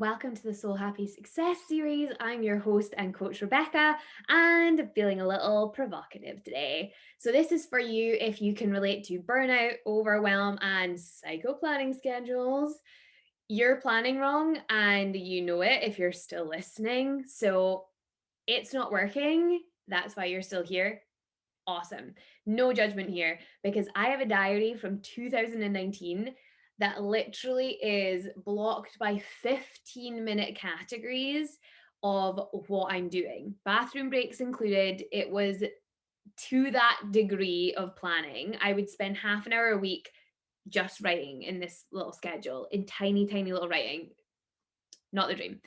Welcome to the Soul Happy Success series. I'm your host and coach, Rebecca, and I'm feeling a little provocative today. So, this is for you if you can relate to burnout, overwhelm, and psycho planning schedules. You're planning wrong and you know it if you're still listening. So, it's not working. That's why you're still here. Awesome. No judgment here because I have a diary from 2019 that literally is blocked by 15-minute categories of what I'm doing. Bathroom breaks included. It was to that degree of planning. I would spend half an hour a week just writing in this little schedule, in tiny, tiny little writing. Not the dream.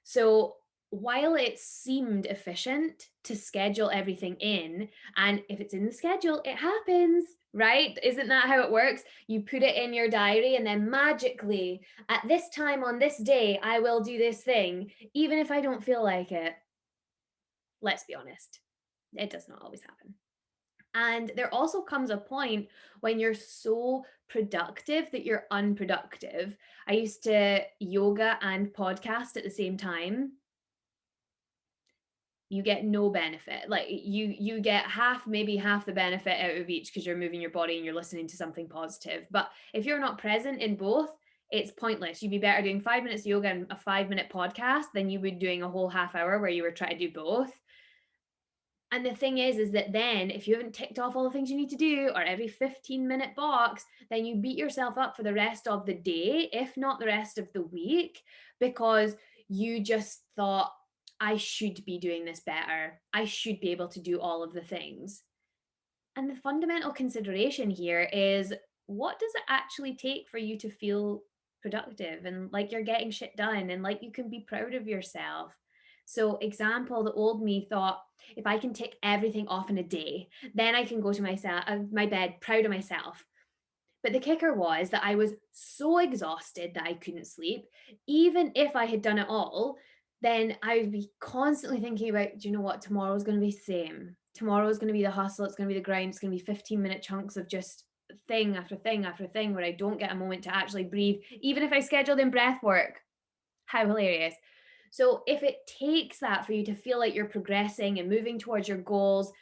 So while it seemed efficient to schedule everything in, and if it's in the schedule, it happens, right? Isn't that how it works? You put it in your diary, and then magically, at this time on this day, I will do this thing, even if I don't feel like it. Let's be honest, it does not always happen. And there also comes a point when you're so productive that you're unproductive. I used to yoga and podcast at the same time. You get no benefit. Like you get half, maybe half the benefit out of each because you're moving your body and you're listening to something positive. But if you're not present in both, it's pointless. You'd be better doing 5 minutes yoga and a 5 minute podcast than you would doing a whole half hour where you were trying to do both. And the thing is that then if you haven't ticked off all the things you need to do or every 15-minute box, then you beat yourself up for the rest of the day, if not the rest of the week, because you just thought, I should be doing this better. I should be able to do all of the things. And the fundamental consideration here is, what does it actually take for you to feel productive and like you're getting shit done and like you can be proud of yourself? So, example, the old me thought, if I can tick everything off in a day, then I can go to my bed proud of myself. But the kicker was that I was so exhausted that I couldn't sleep. Even if I had done it all, then I would be constantly thinking about, do you know what? Tomorrow's going to be the same. Tomorrow's going to be the hustle. It's going to be the grind. It's going to be 15-minute chunks of just thing after thing after thing where I don't get a moment to actually breathe, even if I scheduled in breath work. How hilarious. So if it takes that for you to feel like you're progressing and moving towards your goals,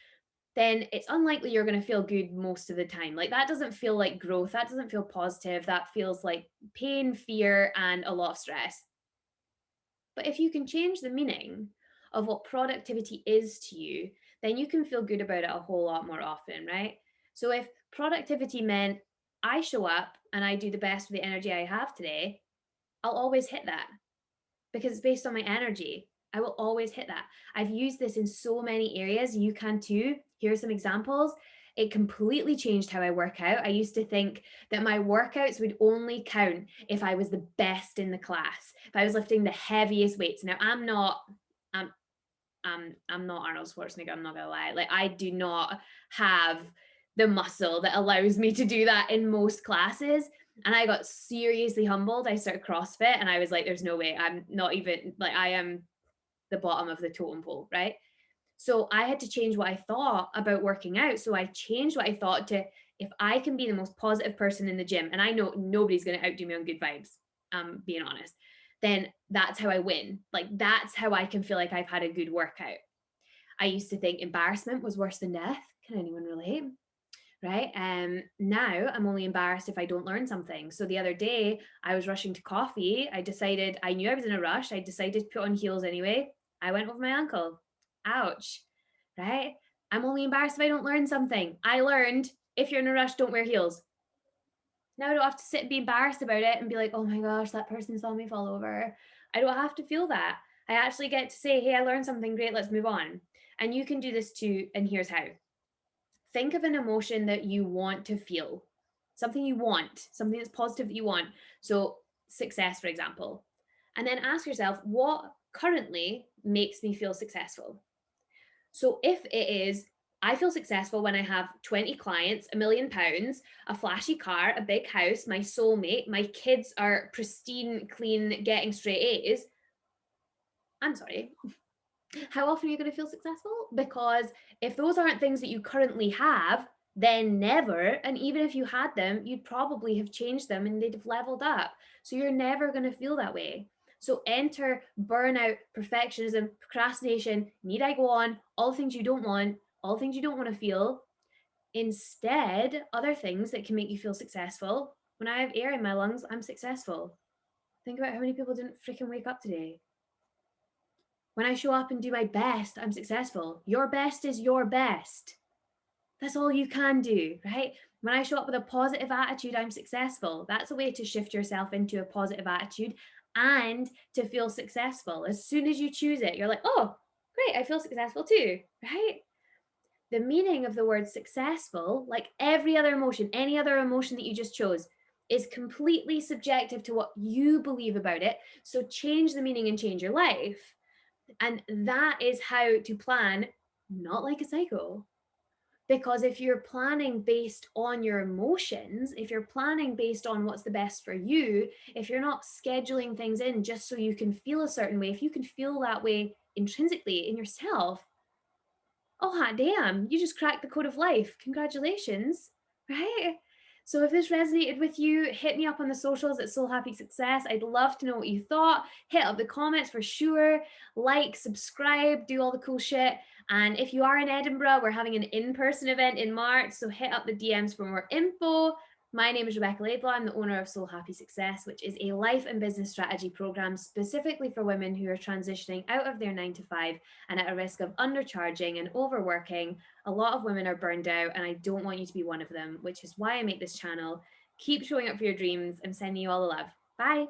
then it's unlikely you're going to feel good most of the time. Like that doesn't feel like growth. That doesn't feel positive. That feels like pain, fear, and a lot of stress. But if you can change the meaning of what productivity is to you, then you can feel good about it a whole lot more often, right? So if productivity meant I show up and I do the best with the energy I have today, I'll always hit that because it's based on my energy. I will always hit that. I've used this in so many areas. You can too. Here are some examples. It completely changed how I work out. I used to think that my workouts would only count if I was the best in the class, if I was lifting the heaviest weights. Now I'm I'm not Arnold Schwarzenegger, I'm not gonna lie. Like I do not have the muscle that allows me to do that in most classes. And I got seriously humbled. I started CrossFit and I was like, there's no way. I'm not even like I am the bottom of the totem pole, right? So I had to change what I thought about working out. So I changed what I thought to, if I can be the most positive person in the gym, and I know nobody's going to outdo me on good vibes, being honest, then that's how I win. Like that's how I can feel like I've had a good workout. I used to think embarrassment was worse than death. Can anyone relate? Right. Now I'm only embarrassed if I don't learn something. So the other day I was rushing to coffee. I knew I was in a rush. I decided to put on heels anyway. I went over my ankle. Ouch. Right. I'm only embarrassed if I don't learn something. I learned, if you're in a rush, don't wear heels. Now I don't have to sit and be embarrassed about it and be like, oh my gosh, that person saw me fall over. I don't have to feel that. I actually get to say, hey, I learned something great. Let's move on. And you can do this too. And here's how. Think of an emotion that you want to feel, something you want, something that's positive that you want. So, success, for example. And then ask yourself, what currently makes me feel successful? So, if it is, I feel successful when I have 20 clients, £1 million, a flashy car, a big house, my soulmate, my kids are pristine, clean, getting straight A's. I'm sorry, how often are you going to feel successful? Because if those aren't things that you currently have, then never. And even if you had them, you'd probably have changed them and they'd have leveled up. So you're never going to feel that way. So enter burnout, perfectionism, procrastination, need I go on, all the things you don't want, all the things you don't want to feel. Instead, other things that can make you feel successful. When I have air in my lungs, I'm successful. Think about how many people didn't freaking wake up today. When I show up and do my best, I'm successful. Your best is your best. That's all you can do, right? When I show up with a positive attitude, I'm successful. That's a way to shift yourself into a positive attitude and to feel successful. As soon as you choose it, you're like, oh, great, I feel successful too, right? The meaning of the word successful, like every other emotion, any other emotion that you just chose, is completely subjective to what you believe about it. So change the meaning and change your life. And that is how to plan, not like a psycho. Because if you're planning based on your emotions, if you're planning based on what's the best for you, if you're not scheduling things in just so you can feel a certain way, if you can feel that way intrinsically in yourself, oh, hot damn, you just cracked the code of life. Congratulations, right? So if this resonated with you, hit me up on the socials at Soul Happy Success. I'd love to know what you thought. Hit up the comments for sure. Like, subscribe, do all the cool shit. And if you are in Edinburgh, we're having an in-person event in March. So hit up the DMs for more info. My name is Rebecca Laidlaw. I'm the owner of Soul Happy Success, which is a life and business strategy program specifically for women who are transitioning out of their 9 to 5 and at a risk of undercharging and overworking. A lot of women are burned out, and I don't want you to be one of them, which is why I make this channel. Keep showing up for your dreams. I'm sending you all the love. Bye.